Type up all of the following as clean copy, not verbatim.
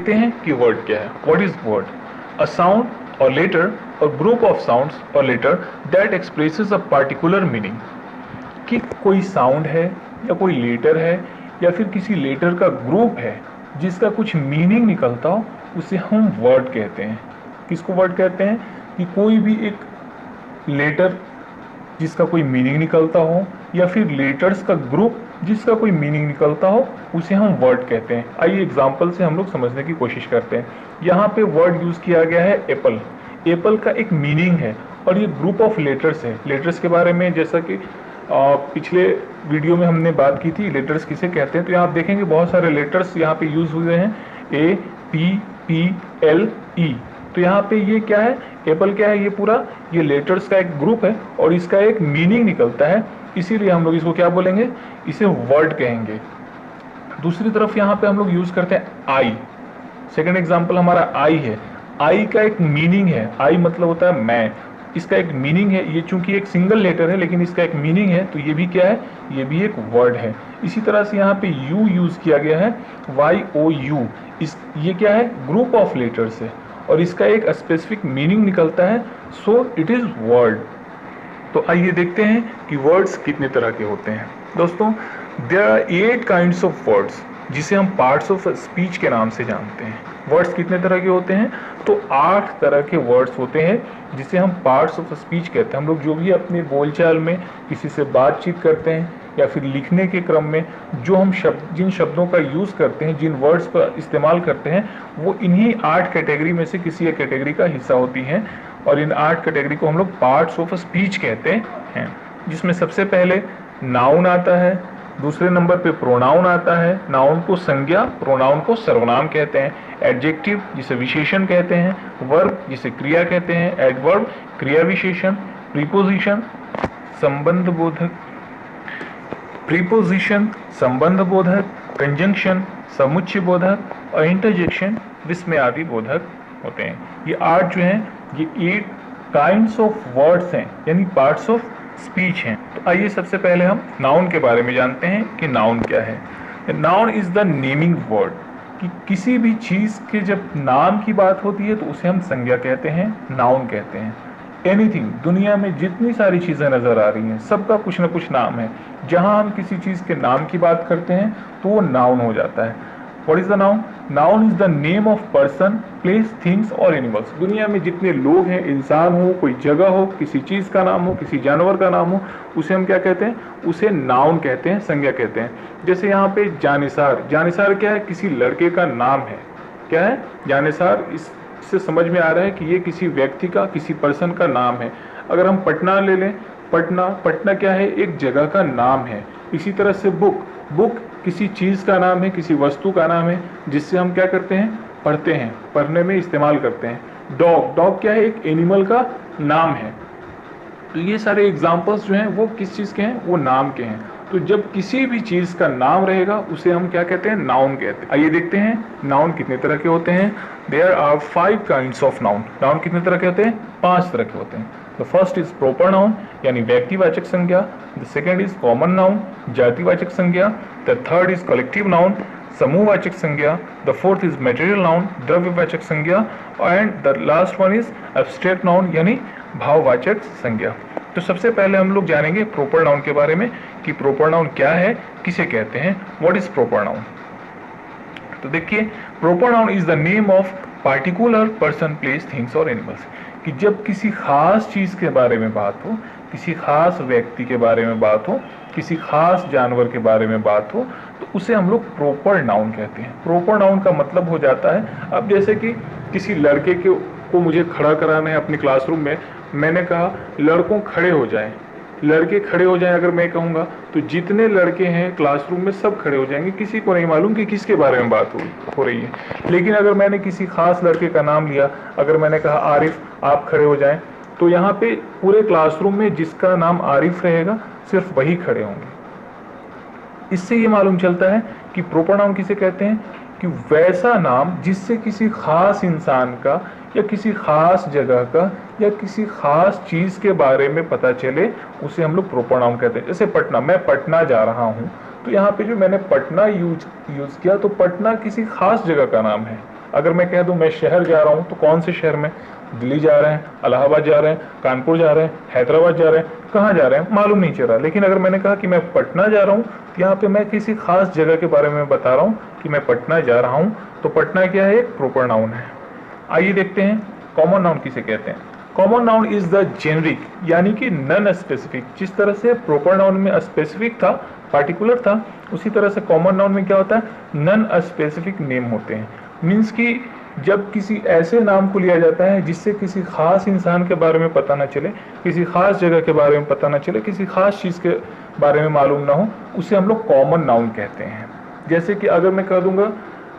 देखते हैं कि वर्ड क्या है। What is word? A sound और लेटर और ग्रुप ऑफ साउंड्स और letter that expresses a particular meaning. कि कोई साउंड है या कोई लेटर है या फिर किसी लेटर का ग्रुप है जिसका कुछ मीनिंग निकलता हो, उसे हम वर्ड कहते हैं। किसको वर्ड कहते हैं? कि कोई भी एक लेटर जिसका कोई मीनिंग निकलता हो या फिर लेटर्स का ग्रुप जिसका कोई मीनिंग निकलता हो, उसे हम वर्ड कहते हैं। आइए एग्जांपल से हम लोग समझने की कोशिश करते हैं। यहाँ पे वर्ड यूज किया गया है एप्पल। एप्पल का एक मीनिंग है और ये ग्रुप ऑफ लेटर्स है। लेटर्स के बारे में जैसा कि पिछले वीडियो में हमने बात की थी, लेटर्स किसे कहते हैं, तो यहाँ आप देखेंगे बहुत सारे लेटर्स यहाँ पे यूज हुए हैं, A P P L E. तो यहाँ पे ये क्या है? एप्पल क्या है? ये पूरा ये लेटर्स का एक ग्रुप है और इसका एक मीनिंग निकलता है, इसीलिए हम लोग इसको क्या बोलेंगे? इसे वर्ड कहेंगे। दूसरी तरफ यहाँ पे हम लोग यूज करते हैं आई। सेकंड एग्जांपल हमारा आई है। आई का एक मीनिंग है। आई मतलब होता है मैं। इसका एक मीनिंग है। ये चूंकि एक सिंगल लेटर है लेकिन इसका एक मीनिंग है, तो ये भी क्या है? ये भी एक वर्ड है। इसी तरह से यहाँ पे यू यूज किया गया है, वाई ओ यू। ये क्या है? ग्रुप ऑफ लेटर्स है और इसका एक स्पेसिफिक मीनिंग निकलता है, सो इट इज वर्ड। तो आइए देखते हैं कि वर्ड्स कितने तरह के होते हैं। दोस्तों, there are 8 kinds of words जिसे हम पार्ट्स ऑफ स्पीच के नाम से जानते हैं। वर्ड्स कितने तरह के होते हैं? तो 8 तरह के वर्ड्स होते हैं जिसे हम पार्ट्स ऑफ स्पीच कहते हैं। हम लोग जो भी अपने बोलचाल में किसी से बातचीत करते हैं या फिर लिखने के क्रम में जो हम जिन शब्दों का यूज़ करते हैं, जिन वर्ड्स का इस्तेमाल करते हैं, वो इन्हीं 8 कैटेगरी में से किसी एक कैटेगरी का हिस्सा होती हैं और इन 8 कैटेगरी को हम लोग पार्ट्स ऑफ स्पीच कहते हैं। जिसमें सबसे पहले नाउन आता है, दूसरे नंबर पे प्रोनाउन आता है। नाउन को संज्ञा, प्रोनाउन को सर्वनाम कहते हैं। एडजेक्टिव जिसे विशेषण कहते हैं। वर्ब जिसे क्रिया कहते हैं। एडवर्ब क्रिया विशेषण। प्रीपोजिशन संबंध बोधक, प्रीपोजिशन संबंध बोधक, कंजंक्शन समुच्चय बोधक और इंटरजेक्शन विस्मयादि बोधक होते हैं। ये 8 जो हैं ये 8 काइंड्स ऑफ वर्ड्स हैं, यानी पार्ट्स ऑफ स्पीच हैं। तो आइए सबसे पहले हम नाउन के बारे में जानते हैं कि नाउन क्या है। Noun is the naming word. कि किसी भी चीज के जब नाम की बात होती है तो उसे हम संज्ञा कहते हैं, नाउन कहते हैं। एनीथिंग, दुनिया में जितनी सारी चीजें नजर आ रही हैं सबका कुछ ना कुछ नाम है। जहां हम किसी चीज के नाम की बात करते हैं तो वो नाउन हो जाता है। What is the noun? Noun is the name of person, place, things और एनिमल्स। दुनिया में जितने लोग हैं, इंसान हो, कोई जगह हो, किसी चीज का नाम हो, किसी जानवर का नाम हो, उसे हम क्या कहते हैं? उसे नाउन कहते हैं, संज्ञा कहते हैं। जैसे यहाँ पे जानिसार। जानिसार क्या है? किसी लड़के का नाम है। क्या है? जानिसार। इससे समझ में आ रहा है कि ये किसी व्यक्ति का, किसी पर्सन का नाम है। अगर हम पटना ले लें, पटना क्या है? एक जगह का नाम है। इसी तरह से बुक किसी चीज का नाम है, किसी वस्तु का नाम है जिससे हम क्या करते हैं? पढ़ते हैं, पढ़ने में इस्तेमाल करते हैं। डॉग क्या है? एक एनिमल का नाम है। तो ये सारे एग्जांपल्स जो हैं वो किस चीज के हैं? वो नाम के हैं। तो जब किसी भी चीज का नाम रहेगा उसे हम क्या कहते हैं? नाउन कहते हैं। आइए देखते हैं नाउन कितने तरह के होते हैं। There are 5 kinds of noun. Noun कितने तरह के होते हैं? 5 तरह के होते हैं। The first is proper noun, यानी व्यक्तिवाचक संज्ञा। The second is common noun, जातिवाचक संज्ञा। The third is collective noun, समूहवाचक संज्ञा। The fourth is material noun, द्रव्यवाचक संज्ञा। And the last one is abstract noun, यानी भाववाचक संज्ञा। तो सबसे पहले हम लोग जानेंगे प्रोपर नाउन के बारे में कि प्रोपर नाउन क्या है, किसे कहते हैं। What is proper noun? तो देखिए, proper noun is the name of particular person, place, things और एनिमल्स। कि जब किसी खास चीज के बारे में बात हो, किसी खास व्यक्ति के बारे में बात हो, किसी खास जानवर के बारे में बात हो, तो उसे हम लोग प्रोपर नाउन कहते हैं। प्रोपर नाउन का मतलब हो जाता है, अब जैसे कि किसी लड़के को मुझे खड़ा कराना है अपने क्लासरूम में, मैंने कहा लड़कों खड़े हो जाएं, लड़के खड़े हो जाएं। अगर मैं कहूँगा तो जितने लड़के हैं क्लासरूम में सब खड़े हो जाएंगे, किसी को नहीं मालूम कि किसके बारे में बात हो रही है। लेकिन अगर मैंने किसी खास लड़के का नाम लिया, अगर मैंने कहा आरिफ आप खड़े हो जाएं, तो यहाँ पे पूरे क्लासरूम में जिसका नाम आरिफ रहेगा सिर्फ वही खड़े होंगे। इससे ये मालूम चलता है कि प्रोपर नाउन किसे कहते हैं? कि वैसा नाम जिससे किसी खास इंसान का या किसी खास जगह का या किसी खास चीज के बारे में पता चले, उसे हम लोग प्रोपर नाउन कहते हैं। जैसे पटना, मैं पटना जा रहा हूँ, तो यहाँ पे जो मैंने पटना यूज किया, तो पटना किसी खास जगह का नाम है। अगर मैं कह दूं मैं शहर जा रहा हूं तो कौन से शहर में, दिल्ली जा रहे हैं, इलाहाबाद जा रहे हैं, कानपुर जा रहे हैं, हैदराबाद जा रहे हैं, कहाँ जा रहे हैं मालूम नहीं चल रहा। लेकिन अगर मैंने कहा कि मैं पटना जा रहा हूँ तो यहाँ पे मैं किसी खास जगह के बारे में बता रहा हूँ कि मैं पटना जा रहा हूँ, तो पटना क्या है, एक प्रॉपर नाउन है। आइए देखते हैं कॉमन नाउन किसे कहते हैं। Common noun is the generic यानी कि नॉन स्पेसिफिक। जिस तरह से प्रॉपर नाउन में स्पेसिफिक था, पार्टिकुलर था, उसी तरह से कॉमन नाउन में क्या होता है, नॉन स्पेसिफिक नेम होते हैं। मीन्स कि जब किसी ऐसे नाम को लिया जाता है जिससे किसी खास इंसान के बारे में पता ना चले, किसी खास जगह के बारे में पता ना चले, किसी खास चीज़ के बारे में मालूम ना हो, उसे हम लोग कॉमन नाउन कहते हैं। जैसे कि अगर मैं कह दूंगा,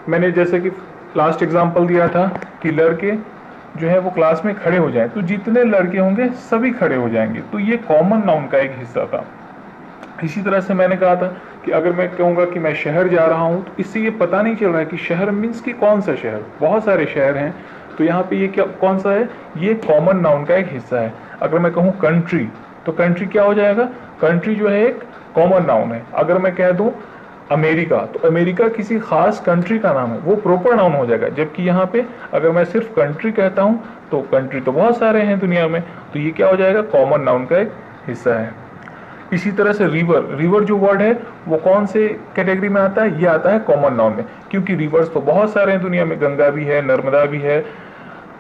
मैंने जैसे कि लास्ट एग्जांपल दिया था कि लड़के जो है वो क्लास में खड़े हो जाएं, तो जितने लड़के होंगे सभी खड़े हो जाएंगे, तो ये कॉमन नाउन का एक हिस्सा था। इसी तरह से मैंने कहा था कि अगर मैं कहूँगा कि मैं शहर जा रहा हूँ, तो इससे ये पता नहीं चल रहा है कि शहर मीन्स कि कौन सा शहर, बहुत सारे शहर हैं, तो यहाँ पे ये क्या कौन सा है, ये कॉमन नाउन का एक हिस्सा है। अगर मैं कहूँ कंट्री, तो कंट्री क्या हो जाएगा, कंट्री जो है एक कॉमन नाउन है। अगर मैं कह दूँ अमेरिका, तो अमेरिका किसी खास कंट्री का नाम है, वो प्रॉपर नाउन हो जाएगा। जबकि यहाँ पे अगर मैं सिर्फ कंट्री कहता हूँ तो कंट्री तो बहुत सारे हैं दुनिया में, तो ये क्या हो जाएगा, कॉमन नाउन का एक हिस्सा है। इसी तरह से रिवर, रिवर जो वर्ड है वो कौन से कैटेगरी में आता है, ये आता है कॉमन नाउन में, क्योंकि रिवर्स तो बहुत सारे हैं दुनिया में, गंगा भी है, नर्मदा भी है,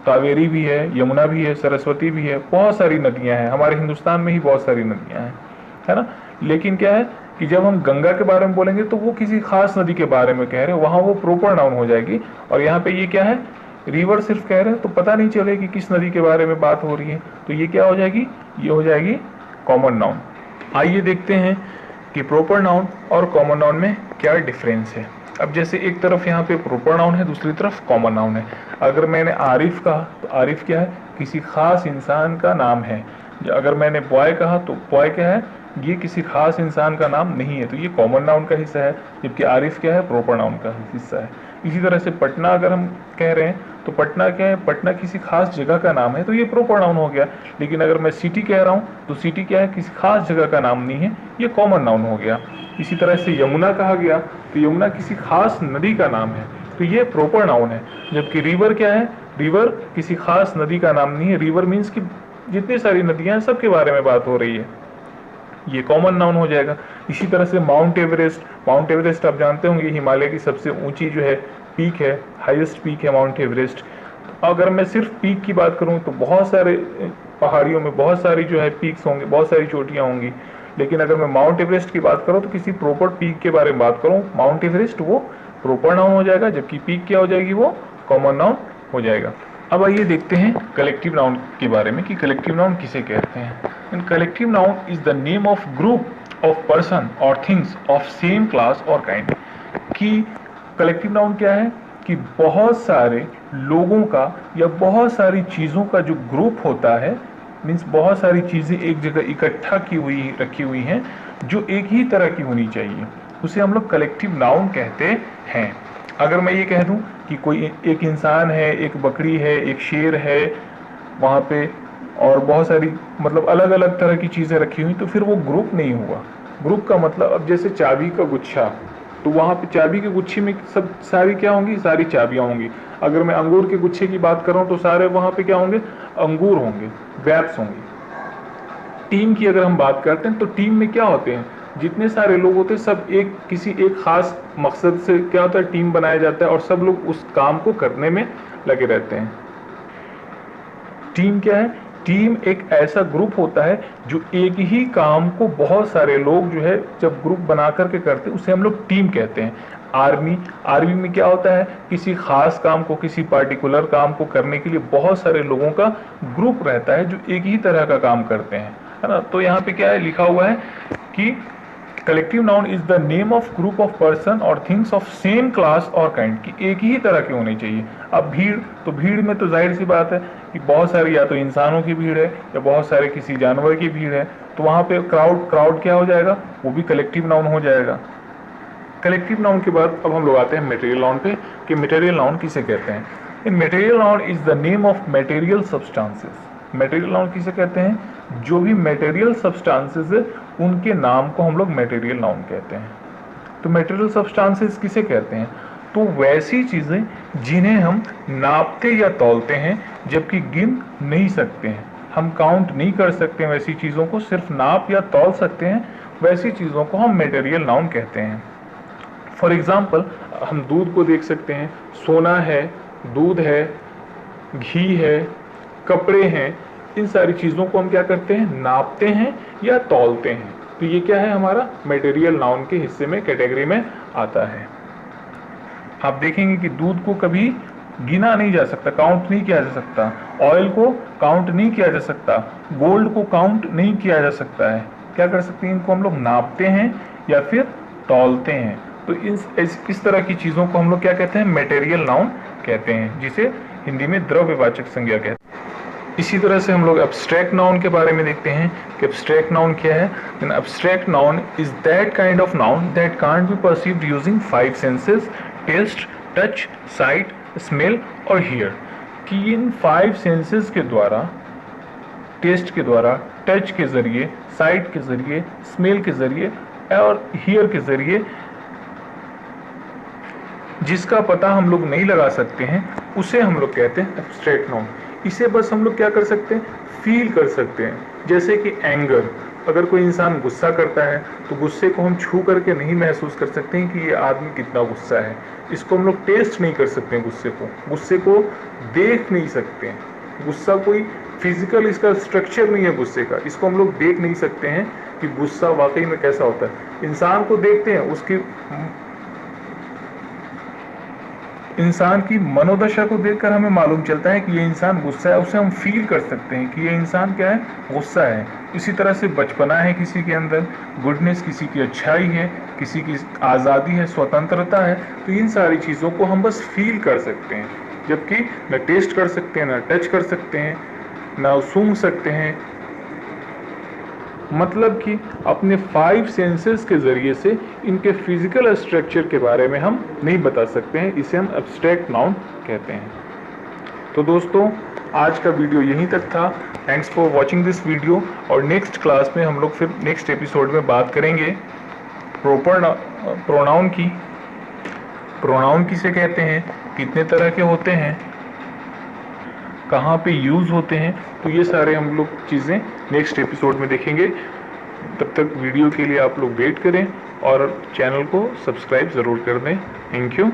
कावेरी भी है, यमुना भी है, सरस्वती भी है, बहुत सारी नदियां हैं, हमारे हिंदुस्तान में ही बहुत सारी नदियां हैं, है ना। लेकिन क्या है कि जब हम गंगा के बारे में बोलेंगे तो वो किसी खास नदी के बारे में कह रहे हैं, वहाँ वो प्रॉपर नाउन हो जाएगी। और यहाँ पे ये क्या है, रिवर सिर्फ कह रहे हैं, तो पता नहीं चलेगी किस नदी के बारे में बात हो रही है, तो ये क्या हो जाएगी, ये हो जाएगी कॉमन नाउन। आइए देखते हैं कि प्रॉपर नाउन और कॉमन नाउन में क्या डिफरेंस है। अब जैसे एक तरफ यहाँ पे प्रॉपर नाउन है, दूसरी तरफ कॉमन नाउन है। अगर मैंने आरिफ कहा तो आरिफ क्या है, किसी खास इंसान का नाम है। अगर मैंने बॉय कहा तो बॉय क्या है, ये किसी खास इंसान का नाम नहीं है, तो ये कॉमन नाउन का हिस्सा है। जबकि आरिफ क्या है, प्रॉपर नाउन का हिस्सा है। इसी तरह से पटना अगर हम कह रहे हैं तो पटना क्या है, पटना किसी खास जगह का नाम है, तो ये प्रॉपर नाउन हो गया। लेकिन अगर मैं सिटी कह रहा हूँ तो सिटी क्या है, किसी खास जगह का नाम नहीं है, ये कॉमन नाउन हो गया। इसी तरह से यमुना कहा गया तो यमुना किसी खास नदी का नाम है, तो ये प्रॉपर नाउन है। जबकि रिवर क्या है, रिवर किसी खास नदी का नाम नहीं है, रिवर मीन्स कि जितनी सारी नदियां हैं सबके बारे में बात हो रही है, ये कॉमन नाउन हो जाएगा। इसी तरह से माउंट एवरेस्ट, माउंट एवरेस्ट आप जानते होंगे हिमालय की सबसे ऊंची जो है पीक है, हाईएस्ट पीक है माउंट एवरेस्ट। अगर मैं सिर्फ पीक की बात करूं तो बहुत सारे पहाड़ियों में बहुत सारी जो है पीक्स होंगे, बहुत सारी चोटियां होंगी। लेकिन अगर मैं माउंट एवरेस्ट की बात करूं तो किसी प्रॉपर पीक के बारे में बात करूं, माउंट एवरेस्ट वो प्रॉपर नाउन हो जाएगा, जबकि पीक क्या हो जाएगी, वो कॉमन नाउन हो जाएगा। अब आइए देखते हैं कलेक्टिव नाउन के बारे में कि कलेक्टिव नाउन किसे कहते हैं। And collective noun is the name of group of person और थिंग्स ऑफ सेम क्लास और काइंड। कि कलेक्टिव नाउन क्या है कि बहुत सारे लोगों का या बहुत सारी चीज़ों का जो ग्रुप होता है, मीन्स बहुत सारी चीज़ें एक जगह इकट्ठा की हुई रखी हुई हैं जो एक ही तरह की होनी चाहिए, उसे हम लोग कलेक्टिव नाउन कहते हैं। अगर मैं ये कह दूं कि कोई एक इंसान है, एक बकरी है, एक शेर है वहाँ पे, और बहुत सारी मतलब अलग अलग तरह की चीज़ें रखी हुई, तो फिर वो ग्रुप नहीं हुआ। ग्रुप का मतलब अब जैसे चाबी का गुच्छा, तो वहाँ पे चाबी के गुच्छे में सब सारी क्या होंगी, सारी चाबियाँ होंगी। अगर मैं अंगूर के गुच्छे की बात करूँ तो सारे वहाँ पे क्या होंगे, अंगूर होंगे, ग्रेप्स होंगी। टीम की अगर हम बात करते हैं तो टीम में क्या होते हैं, जितने सारे लोग होते हैं सब एक किसी एक खास मकसद से क्या होता है, टीम बनाया जाता है और सब लोग उस काम को करने में लगे रहते हैं। टीम क्या है, टीम एक ऐसा ग्रुप होता है जो एक ही काम को बहुत सारे लोग जो है जब ग्रुप बना करके करते हैं, उसे हम लोग टीम कहते हैं। आर्मी, आर्मी में क्या होता है, किसी खास काम को, किसी पार्टिकुलर काम को करने के लिए बहुत सारे लोगों का ग्रुप रहता है जो एक ही तरह का काम करते हैं, है ना। तो यहाँ पे क्या है लिखा हुआ है कि collective noun is the name of group of person और थिंग्स ऑफ सेम क्लास और काइंड, की एक ही तरह की होनी चाहिए। अब भीड़, तो भीड़ में तो जाहिर सी बात है कि बहुत सारी या तो इंसानों की भीड़ है या बहुत सारे किसी जानवर की भीड़ है, तो वहाँ पे क्राउड, क्राउड क्या हो जाएगा, वो भी कलेक्टिव नाउन हो जाएगा। कलेक्टिव नाउन के बाद अब हम लोग आते हैं मटेरियल नाउन पे कि मटेरियल नाउन किसे कहते हैं। In material noun is the name of material substances. Material noun किसे कहते हैं, जो भी मटेरियल सब्सटेंसेस है उनके नाम को हम लोग मटेरियल नाउन कहते हैं। तो मटेरियल सब्सटेंसेस किसे कहते हैं, तो वैसी चीज़ें जिन्हें हम नापते या तौलते हैं जबकि गिन नहीं सकते हैं, हम काउंट नहीं कर सकते हैं वैसी चीज़ों को, सिर्फ नाप या तौल सकते हैं, वैसी चीज़ों को हम मटेरियल नाउन कहते हैं। फॉर एग्जाम्पल हम दूध को देख सकते हैं, सोना है, दूध है, घी है, कपड़े हैं, इन सारी चीज़ों को हम क्या करते हैं, नापते हैं या तौलते हैं। तो ये क्या है, हमारा मटेरियल नाउन के हिस्से में, कैटेगरी में आता है। आप देखेंगे कि दूध को कभी गिना नहीं जा सकता, काउंट नहीं किया जा सकता, ऑयल को काउंट नहीं किया जा सकता, गोल्ड को काउंट नहीं किया जा सकता है। क्या कर सकते हैं, इनको हम लोग नापते हैं या फिर तौलते हैं। तो इस तरह की चीज़ों को हम लोग क्या कहते हैं, मटेरियल नाउन कहते हैं, जिसे हिंदी में द्रव्यवाचक संज्ञा कहते हैं। इसी तरह से हम लोग एब्स्ट्रैक्ट नाउन के बारे में देखते हैं कि एब्स्ट्रैक्ट नाउन क्या है। An abstract noun is that kind of noun that can't be perceived using 5 senses, taste, touch, sight, smell और हियर। कि इन 5 सेंसेस के द्वारा, टेस्ट के द्वारा, टच के जरिए, साइट के जरिए, स्मेल के जरिए और हियर के जरिए जिसका पता हम लोग नहीं लगा सकते हैं, उसे हम लोग कहते हैं एब्स्ट्रैक्ट नाउन। इसे बस हम लोग क्या कर सकते हैं, फील कर सकते हैं। जैसे कि एंगर, अगर कोई इंसान गुस्सा करता है तो गुस्से को हम छू करके नहीं महसूस कर सकते हैं कि ये आदमी कितना गुस्सा है। इसको हम लोग टेस्ट नहीं कर सकते हैं, गुस्से को देख नहीं सकते हैं। गुस्सा कोई फिजिकल इसका स्ट्रक्चर नहीं है गुस्से का, इसको हम लोग देख नहीं सकते हैं कि गुस्सा वाकई में कैसा होता है। इंसान को देखते हैं, उसकी इंसान की मनोदशा को देखकर हमें मालूम चलता है कि ये इंसान गुस्सा है, उसे हम फील कर सकते हैं कि ये इंसान क्या है, गुस्सा है। इसी तरह से बचपना है किसी के अंदर, गुडनेस किसी की अच्छाई है, किसी की आज़ादी है, स्वतंत्रता है, तो इन सारी चीज़ों को हम बस फील कर सकते हैं, जबकि न टेस्ट कर सकते हैं, न टच कर सकते हैं, न सूंघ सकते हैं। मतलब कि अपने 5 सेंसेस के ज़रिए से इनके फिजिकल स्ट्रक्चर के बारे में हम नहीं बता सकते हैं, इसे हम एब्स्ट्रैक्ट नाउन कहते हैं। तो दोस्तों, आज का वीडियो यहीं तक था। Thanks for watching this video, और नेक्स्ट क्लास में हम लोग फिर नेक्स्ट एपिसोड में बात करेंगे प्रॉपर प्रोनाउन की। प्रोनाउन किसे कहते हैं, कितने तरह के होते हैं, कहाँ पे यूज़ होते हैं, तो ये सारे हम लोग चीज़ें नेक्स्ट एपिसोड में देखेंगे। तब तक वीडियो के लिए आप लोग वेट करें और चैनल को सब्सक्राइब ज़रूर कर दें। Thank you.